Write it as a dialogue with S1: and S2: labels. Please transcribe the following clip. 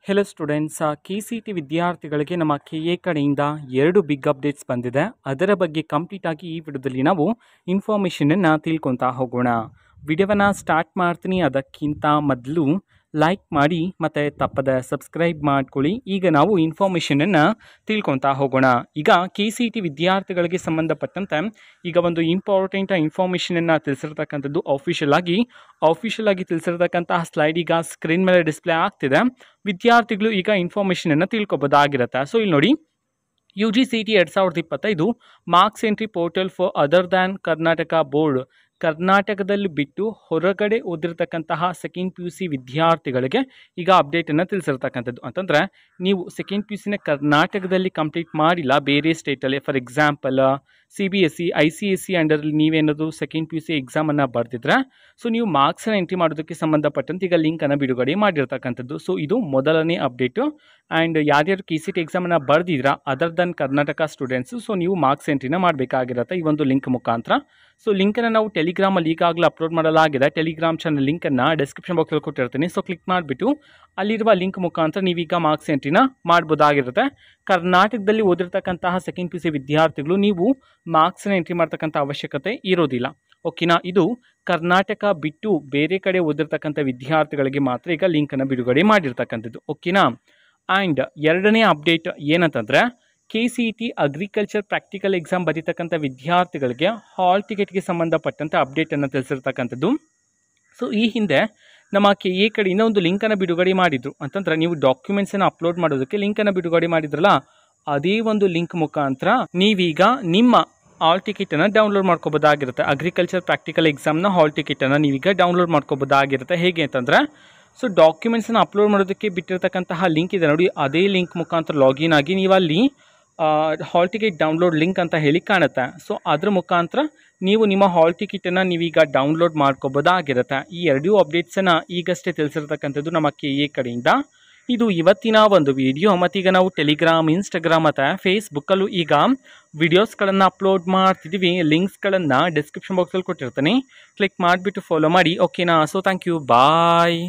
S1: Hello students, KCT ವಿದ್ಯಾರ್ಥಿಗಳಿಗೆ ನಮ್ಮ KA ಕಡೆಯಿಂದ 2 ಬಿಗ್ ಅಪ್ಡೇಟ್ಸ್ ಬಂದಿದೆ. ಅದರ ಬಗ್ಗೆ ಕಂಪ್ಲೀಟ್ ಆಗಿ ಈ ವಿಡಿಯೋದಲ್ಲಿ ನಾವು ಇನ್ಫಾರ್ಮೇಷನನ್ನು ತಿಳ್ಕೊತಾ ಹೋಗೋಣ. ವಿಡಿಯೋವನ್ನು ಸ್ಟಾರ್ಟ್ ಮಾಡ್ತೀನಿ. ಅದಕ್ಕಿಂತ ಮೊದಲು ಲೈಕ್ ಮಾಡಿ ಮತ್ತು ತಪ್ಪದೆ ಸಬ್ಸ್ಕ್ರೈಬ್ ಮಾಡ್ಕೊಳ್ಳಿ. ಈಗ ನಾವು ಇನ್ಫಾರ್ಮೇಷನನ್ನು ತಿಳ್ಕೊತಾ ಹೋಗೋಣ. ಈಗ KCT ವಿದ್ಯಾರ್ಥಿಗಳಿಗೆ ಸಂಬಂಧಪಟ್ಟಂತೆ ಈಗ ಒಂದು ಇಂಪಾರ್ಟೆಂಟ್ ಇನ್ಫಾರ್ಮೇಷನನ್ನು ತಿಳಿಸಿರ್ತಕ್ಕಂಥದ್ದು ಆಫಿಷಿಯಲ್ ಆಗಿ ತಿಳಿಸಿರ್ತಕ್ಕಂತಹ ಸ್ಲೈಡ್ ಈಗ ಸ್ಕ್ರೀನ್ ಮೇಲೆ ಡಿಸ್ಪ್ಲೇ ಆಗ್ತಿದೆ. ವಿದ್ಯಾರ್ಥಿಗಳು ಈಗ ಇನ್ಫಾರ್ಮೇಷನನ್ನು ತಿಳ್ಕೊಬೋದಾಗಿರುತ್ತೆ. ಸೊ ಇಲ್ಲಿ ನೋಡಿ, UGCET 2025 marks entry portal for other than Karnataka board. ಕರ್ನಾಟಕದಲ್ಲಿ ಬಿಟ್ಟು ಹೊರಗಡೆ ಓದಿರ್ತಕ್ಕಂತಹ ಸೆಕೆಂಡ್ PUC ವಿದ್ಯಾರ್ಥಿಗಳಿಗೆ ಈಗ ಅಪ್ಡೇಟನ್ನು ತಿಳಿಸಿರ್ತಕ್ಕಂಥದ್ದು. ಅಂತಂದರೆ ನೀವು ಸೆಕೆಂಡ್ PUCನ ಕರ್ನಾಟಕದಲ್ಲಿ ಕಂಪ್ಲೀಟ್ ಮಾಡಿಲ್ಲ, ಬೇರೆ ಸ್ಟೇಟಲ್ಲಿ, ಫಾರ್ ಎಕ್ಸಾಂಪಲ್ CBSE ICSE ಅಂಡರಲ್ಲಿ ನೀವೇನಾದರೂ ಸೆಕೆಂಡ್ PUC ಎಕ್ಸಾಮನ್ನು ಬರೆದಿದ್ರೆ, ಸೊ ನೀವು ಮಾರ್ಕ್ಸನ್ನು ಎಂಟ್ರಿ ಮಾಡೋದಕ್ಕೆ ಸಂಬಂಧಪಟ್ಟಂತೆ ಈಗ ಲಿಂಕನ್ನು ಬಿಡುಗಡೆ ಮಾಡಿರ್ತಕ್ಕಂಥದ್ದು. ಸೊ ಇದು ಮೊದಲನೇ ಅಪ್ಡೇಟು. ಆ್ಯಂಡ್ ಯಾರ್ಯಾರು KCT ಎಕ್ಸಾಮನ್ನು ಬರೆದಿದ್ರಾ other than Karnataka students, so ನೀವು ಮಾರ್ಕ್ಸ್ ಎಂಟ್ರಿನ ಮಾಡಬೇಕಾಗಿರುತ್ತೆ ಈ ಒಂದು ಲಿಂಕ್ ಮುಖಾಂತರ. ಸೊ ಲಿಂಕನ್ನು ನಾವು ಟೆಲಿಗ್ರಾಮಲ್ಲಿ ಈಗಾಗಲೇ ಅಪ್ಲೋಡ್ ಮಾಡಲಾಗಿದೆ. ಟೆಲಿಗ್ರಾಮ್ ಚಾನಲ್ ಲಿಂಕನ್ನು ಡಿಸ್ಕ್ರಿಪ್ಷನ್ ಬಾಕ್ಸಲ್ಲಿ ಕೊಟ್ಟಿರ್ತೀನಿ. ಸೊ ಕ್ಲಿಕ್ ಮಾಡಿಬಿಟ್ಟು ಅಲ್ಲಿರುವ ಲಿಂಕ್ ಮುಖಾಂತರ ನೀವೀಗ ಮಾರ್ಕ್ಸ್ ಎಂಟ್ರಿನ ಮಾಡ್ಬೋದಾಗಿರುತ್ತೆ. ಕರ್ನಾಟಕದಲ್ಲಿ ಓದಿರ್ತಕ್ಕಂತಹ ಸೆಕೆಂಡ್ PUC ವಿದ್ಯಾರ್ಥಿಗಳು ನೀವು ಮಾರ್ಕ್ಸನ್ನ ಎಂಟ್ರಿ ಮಾಡ್ತಕ್ಕಂಥ ಅವಶ್ಯಕತೆ ಇರೋದಿಲ್ಲ. ಓಕೆನಾ? ಇದು ಕರ್ನಾಟಕ ಬಿಟ್ಟು ಬೇರೆ ಕಡೆ ಓದಿರ್ತಕ್ಕಂಥ ವಿದ್ಯಾರ್ಥಿಗಳಿಗೆ ಮಾತ್ರ ಈಗ ಲಿಂಕನ್ನು ಬಿಡುಗಡೆ ಮಾಡಿರ್ತಕ್ಕಂಥದ್ದು. ಓಕೆನಾ? ಆ್ಯಂಡ್ ಎರಡನೇ ಅಪ್ಡೇಟ್ ಏನಂತಂದರೆ, KCET ಅಗ್ರಿಕಲ್ಚರ್ ಪ್ರಾಕ್ಟಿಕಲ್ ಎಕ್ಸಾಮ್ ಬರೀತಕ್ಕಂಥ ವಿದ್ಯಾರ್ಥಿಗಳಿಗೆ ಹಾಲ್ ಟಿಕೆಟ್ಗೆ ಸಂಬಂಧಪಟ್ಟಂತೆ ಅಪ್ಡೇಟನ್ನು ತಿಳಿಸಿರ್ತಕ್ಕಂಥದ್ದು. ಸೊ ಈ ಹಿಂದೆ ನಮ್ಮ KA ಕಡೆಯಿಂದ ಒಂದು ಲಿಂಕನ್ನು ಬಿಡುಗಡೆ ಮಾಡಿದ್ರು. ಅಂತಂದರೆ ನೀವು ಡಾಕ್ಯುಮೆಂಟ್ಸನ್ನು ಅಪ್ಲೋಡ್ ಮಾಡೋದಕ್ಕೆ ಲಿಂಕನ್ನು ಬಿಡುಗಡೆ ಮಾಡಿದ್ರಲ್ಲ, ಅದೇ ಒಂದು ಲಿಂಕ್ ಮುಖಾಂತರ ನೀವೀಗ ನಿಮ್ಮ ಹಾಲ್ ಟಿಕೆಟನ್ನು ಡೌನ್ಲೋಡ್ ಮಾಡ್ಕೋಬೋದಾಗಿರುತ್ತೆ. ಅಗ್ರಿಕಲ್ಚರ್ ಪ್ರಾಕ್ಟಿಕಲ್ ಎಕ್ಸಾಮ್ನ ಹಾಲ್ ಟಿಕೆಟನ್ನು ನೀವೀಗ ಡೌನ್ಲೋಡ್ ಮಾಡ್ಕೋಬೋದಾಗಿರುತ್ತೆ. ಹೇಗೆ ಅಂತಂದರೆ, ಸೊ ಡಾಕ್ಯುಮೆಂಟ್ಸನ್ನು ಅಪ್ಲೋಡ್ ಮಾಡೋದಕ್ಕೆ ಬಿಟ್ಟಿರ್ತಕ್ಕಂತಹ ಲಿಂಕ್ ಇದೆ ನೋಡಿ, ಅದೇ ಲಿಂಕ್ ಮುಖಾಂತರ ಲಾಗಿನ್ ಆಗಿ ನೀವು ಅಲ್ಲಿ ಹಾಲ್ ಟಿಕೆಟ್ ಡೌನ್ಲೋಡ್ ಲಿಂಕ್ ಅಂತ ಹೇಳಿ ಕಾಣುತ್ತೆ. ಸೊ ಅದ್ರ ಮುಖಾಂತರ ನೀವು ನಿಮ್ಮ ಹಾಲ್ ಟಿಕೆಟನ್ನು ನೀವೀಗ ಡೌನ್ಲೋಡ್ ಮಾಡ್ಕೋಬೋದಾಗಿರುತ್ತೆ. ಈ ಎರಡೂ ಅಪ್ಡೇಟ್ಸನ್ನು ಈಗಷ್ಟೇ ತಿಳಿಸಿರ್ತಕ್ಕಂಥದ್ದು ನಮ್ಮ KA ಕಡೆಯಿಂದ. ಇದು ಇವತ್ತಿನ ಒಂದು ವಿಡಿಯೋ. ಮತ್ತೀಗ ನಾವು ಟೆಲಿಗ್ರಾಮ್, ಇನ್ಸ್ಟಾಗ್ರಾಮ್ ಮತ್ತು ಫೇಸ್ಬುಕ್ಕಲ್ಲೂ ಈಗ ವಿಡಿಯೋಸ್ಗಳನ್ನು ಅಪ್ಲೋಡ್ ಮಾಡ್ತಿದ್ದೀವಿ. ಲಿಂಕ್ಸ್ಗಳನ್ನು ಡಿಸ್ಕ್ರಿಪ್ಷನ್ ಬಾಕ್ಸಲ್ಲಿ ಕೊಟ್ಟಿರ್ತೀನಿ. ಕ್ಲಿಕ್ ಮಾಡಿಬಿಟ್ಟು ಫಾಲೋ ಮಾಡಿ. ಓಕೆನಾ? So thank you, bye.